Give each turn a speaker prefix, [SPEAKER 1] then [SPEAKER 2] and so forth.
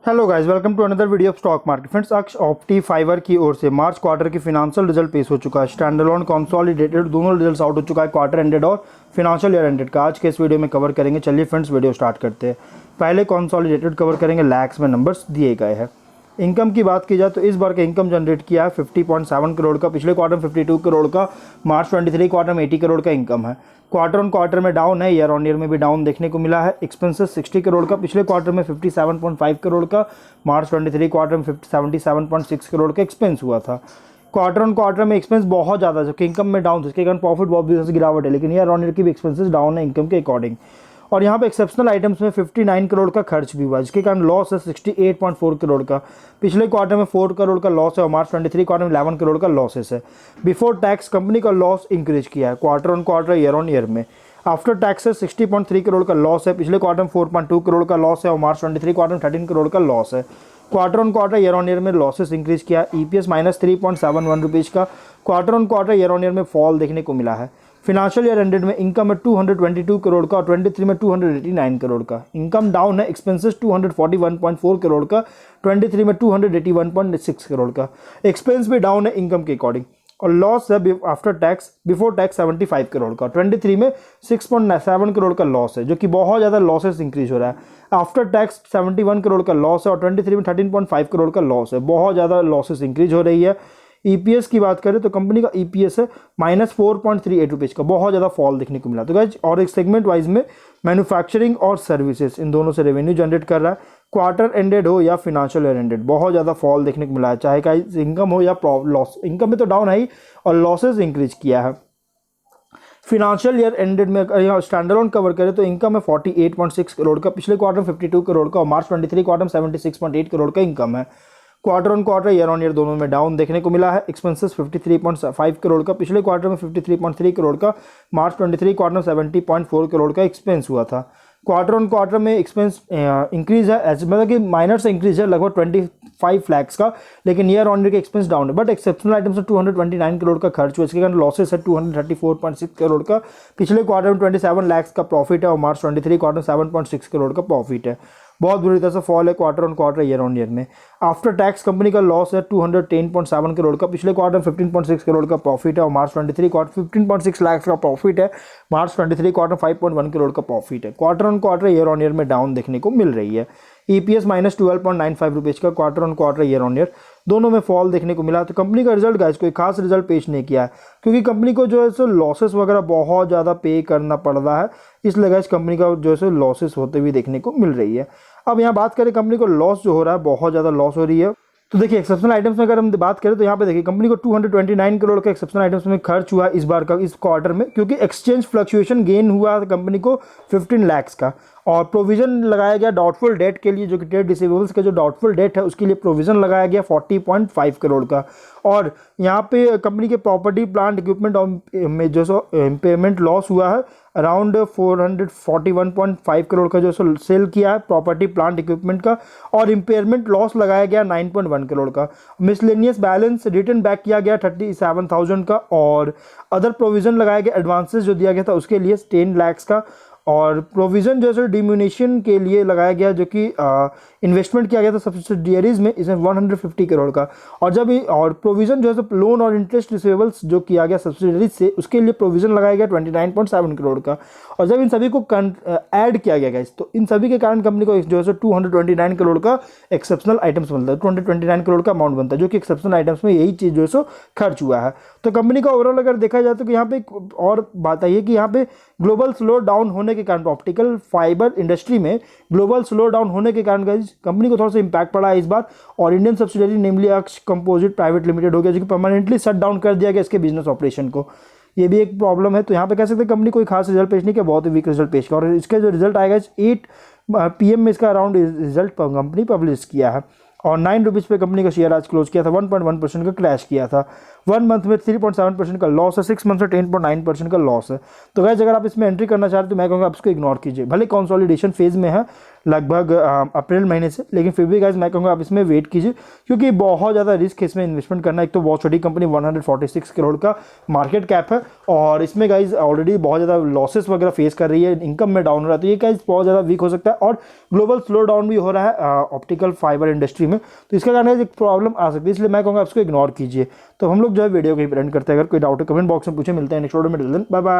[SPEAKER 1] Hello guys, welcome to another video of stock market. Friends, Aksh optifibre की ओर से March quarter की financial result पेश हो चुका है। स्टैंडअलोन, कंसोलिडेटेड दोनों रिजल्ट्स आउट हो चुका है, क्वार्टर एंडेड और फिनेंशियल ईयर एंडेड का। आज के इस वीडियो में कवर करेंगे। चलिए फ्रेंड्स, वीडियो स्टार्ट करते हैं। पहले कंसोलिडेटेड कवर करेंगे, लैक्स में नंबर्स दिए गए हैं। इनकम की बात की जाए तो इस बार का इनकम जनरेट किया है 50.7 करोड़ का। पिछले क्वार्टर में 52 करोड़ का, मार्च 23 क्वार्टर में 80 करोड़ का इनकम है। क्वार्टर ऑन क्वार्टर में डाउन है, ईयर ऑन ईयर में भी डाउन देखने को मिला है। एक्सपेंसेस 60 करोड़ का, पिछले क्वार्टर में 57.5 करोड़ का, मार्च 23 क्वार्टर में 77.6 करोड़ का एक्सपेंस हुआ था। क्वार्टर ऑन क्वार्टर में एक्सपेंस बहुत ज़्यादा, जबकि इनकम में डाउन था, इसके कारण प्रॉफिट बहुत बिजनेस गिरावट है, लेकिन ईयर ऑन ईयर की भी एक्सपेंसेस डाउन है इनकम के अकॉर्डिंग। और यहाँ पे एक्सेप्शनल आइटम्स में 59 करोड़ का खर्च भी हुआ, जिसके कारण लॉस है 68.4 करोड़ का। पिछले क्वार्टर में 4 करोड़ का लॉस है और मार्च 23 क्वार्टर में 11 करोड़ का लॉसेस है। बिफोर टैक्स कंपनी का लॉस इंक्रीज किया है quarter on quarter, year on year में। आफ्टर टैक्स 60.3 करोड़ का लॉस है, पिछले क्वार्टर में 4.2 करोड़ का लॉस है और मार्च 23 क्वार्टर में 13 करोड़ का लॉस है। Quarter on quarter, year on year में लॉसेस इंक्रीज किया। ईपीएस -3.71 रुपीज़ का quarter on quarter, year on year में फॉल देखने को मिला है। फिनेंशियल ईयर एंडेड में इनकम है 222 करोड़ का और 23 में 289 करोड़ का। इनकम डाउन है, एक्सपेंसेस 241.4 करोड़ का, 23 में 281.6 करोड़ का। एक्सपेंस भी डाउन है इनकम के अकॉर्डिंग। और लॉस है after tax, before tax 75 crore का, 23 में 6.7 करोड़ का लॉस है, जो कि बहुत ज़्यादा लॉसेस इंक्रीज हो रहा है। आफ्टर टैक्स 71 करोड़ का लॉस है और 23 में 13.5 करोड़ का लॉस है, बहुत ज़्यादा लॉसेस इंक्रीज हो रही है। ईपीएस की बात करें तो कंपनी का ईपीएस है -4.38 रुपीज़ का, बहुत ज़्यादा फॉल देखने को मिला। तो गाइज, और एक सेगमेंट वाइज में मैन्युफैक्चरिंग और सर्विसेज, इन दोनों से रेवेन्यू जनरेट कर रहा है। क्वार्टर एंडेड हो या फिनेंशियल ईयर एंडेड, बहुत ज़्यादा फॉल देखने को मिला है, चाहे का इनकम हो या लॉस। इनकम में तो डाउन है ही और लॉसेज इंक्रीज किया है। फिनेंशियल ईयर एंडेड में यहाँ स्टैंडअलोन कवर करें तो इनकम है 48.6 करोड़ का, पिछले क्वार्टर में 52 करोड़ का और मार्च 23 क्वार्टर में 76.8 करोड़ का इनकम है। Quarter on quarter, year on year दोनों में डाउन देखने को मिला है। एक्सपेंसेस 53.5 करोड़ का, पिछले क्वार्टर में 53.3 करोड़ का, मार्च 23 क्वार्टर में 70.4 करोड़ का एक्सपेंस हुआ था। क्वार्टर ऑन क्वार्टर में एक्सपेंस इंक्रीज है, मतलब कि माइनर से इंक्रीज है लगभग 25 लाख का, लेकिन ईयर ऑन ईयर के एक्सपेंस डाउन है। बट एक्सेप्शनल आइटम्स में 229 करोड़ का खर्च हुआ, इसके कारण लॉसेस है 234.6 करोड़ का। पिछले क्वार्टर में 27 लाख का प्रॉफिट है और मार्च 23 क्वार्टर में 7.6 करोड़ का प्रॉफिट है। बहुत बुरी तरह से फॉल है quarter on quarter, year on year में। आफ्टर टैक्स कंपनी का लॉस है 210.7 करोड़ का, पिछले क्वार्टर में 15.6 करोड़ का प्रॉफिट है और मार्च 23 क्वार्टर 15.6 लाख का प्रॉफिट है, मार्च 23 क्वार्टर 5.1 करोड़ का प्रॉफिट है। Quarter on quarter, year on year में डाउन देखने को मिल रही है। ईपीएस -12.95 रुपीज़ का, quarter on quarter, year on year दोनों में फॉल देखने को मिला। तो कंपनी का रिजल्ट गाइस कोई खास रिजल्ट पेश नहीं किया है, क्योंकि कंपनी को जो है सो लॉसेस वगैरह बहुत ज़्यादा पे करना पड़ रहा है, इसलिए गाइस कंपनी का जो है सो लॉसेस होते हुए देखने को मिल रही है। अब यहाँ बात करें कंपनी को लॉस जो हो रहा है, बहुत ज़्यादा लॉस हो रही है। तो देखिए, एक्सेप्शनल आइटम्स में अगर हम बात करें तो यहाँ पे देखिए कंपनी को 229 करोड़ का एक्सेप्शनल आइटम्स में खर्च हुआ इस बार का, इस क्वार्टर में, क्योंकि एक्सचेंज फ्लक्चुएशन गेन हुआ कंपनी को 15 लाख का। और प्रोविजन लगाया गया डाउटफुल डेट के लिए, जो कि ट्रेड रिसीवेबल्स का जो डाउटफुल डेट है उसके लिए प्रोविजन लगाया गया 40.5 करोड़ का। और यहाँ पे कंपनी के प्रॉपर्टी प्लांट इक्विपमेंट में जो सो इम्पेयरमेंट लॉस हुआ है अराउंड 441.5 करोड़ का, जो सो सेल किया है प्रॉपर्टी प्लांट इक्विपमेंट का। और इम्पेयरमेंट लॉस लगाया गया 9.1 करोड़ का। मिसलेनियस बैलेंस रिटर्न बैक किया गया 37,000 का। और अदर प्रोविजन लगाया गया, एडवांसेस जो दिया गया था उसके लिए 10 लाख का। और प्रोविज़न जो है डिम्यूनेशन के लिए लगाया गया, जो कि इन्वेस्टमेंट किया गया था सब्सिडियरीज में, इसमें 150 करोड़ का। और जब और प्रोविज़न जो है लोन और इंटरेस्ट रिसीवेबल्स जो किया गया सब्सिडियरीज से, उसके लिए प्रोविज़न लगाया गया 29.7 करोड़ का। और जब इन सभी को ऐड किया गया तो इन सभी के कारण कंपनी को जो है 229 करोड़ का एक्सेप्शनल आइटम्स बनता है, 229 करोड़ का अमाउंट बनता है, जो कि एक्सेप्शनल आइटम्स में यही चीज़ जो है खर्च हुआ है। तो कंपनी का ओवरऑल अगर देखा जाए तो यहाँ पे एक और बात आई है कि यहाँ पे ग्लोबल स्लो डाउन होने के कारण, ऑप्टिकल फाइबर इंडस्ट्री में ग्लोबल स्लो डाउन होने के कारण कंपनी को थोड़ा सा इंपैक्ट पड़ा है इस बार। और इंडियन सब्सिडरी नेमली अक्ष कंपोजिट प्राइवेट लिमिटेड हो गया, जो कि परमानेंटली शट डाउन कर दिया गया इसके बिजनेस ऑपरेशन को। ये भी एक प्रॉब्लम है। तो यहाँ पे कह सकते हैं कंपनी कोई खास रिजल्ट पेश नहीं किया, बहुत ही वीक रिजल्ट पेश किया। और इसका जो रिजल्ट आएगा 8 PM में इसका अराउंड रिजल्ट कंपनी पब्लिश किया है। और 9 रुपीज़ पे कंपनी का शेयर आज क्लोज किया था, 1.1% का क्रैश किया था। 1 मंथ में 3.7% का लॉस है, 6 मंथ से 10.9% का लॉस है। तो गाइस, अगर आप इसमें एंट्री करना चाहते हैं तो मैं कहूँगा आप इसको इग्नोर कीजिए, भले कंसोलिडेशन फेज में है, लगभग अप्रैल महीने से, लेकिन फिर भी गाइस मैं कहूँगा आप इसमें वेट कीजिए, क्योंकि बहुत ज़्यादा रिस्क इसमें इन्वेस्टमेंट करना। एक तो बहुत छोटी कंपनी 146 करोड़ का मार्केट कैप है, और इसमें गाइस ऑलरेडी बहुत ज़्यादा लॉसेस वगैरह फेस कर रही है, इनकम में डाउन हो रहा है, तो ये गाइस बहुत ज़्यादा वीक हो सकता है। और ग्लोबल स्लो डाउन भी हो रहा है ऑप्टिकल फाइबर इंडस्ट्री में, तो इसका कारण एक प्रॉब्लम आ सकती है, इसलिए मैं कहूँगा आप इसको इग्नोर कीजिए। तो हम लोग जो है वीडियो को ही एंड करते हैं। अगर कोई डाउट है कमेंट बॉक्स में पूछे। मिलते हैं नेक्स्ट वीडियो में। Bye bye.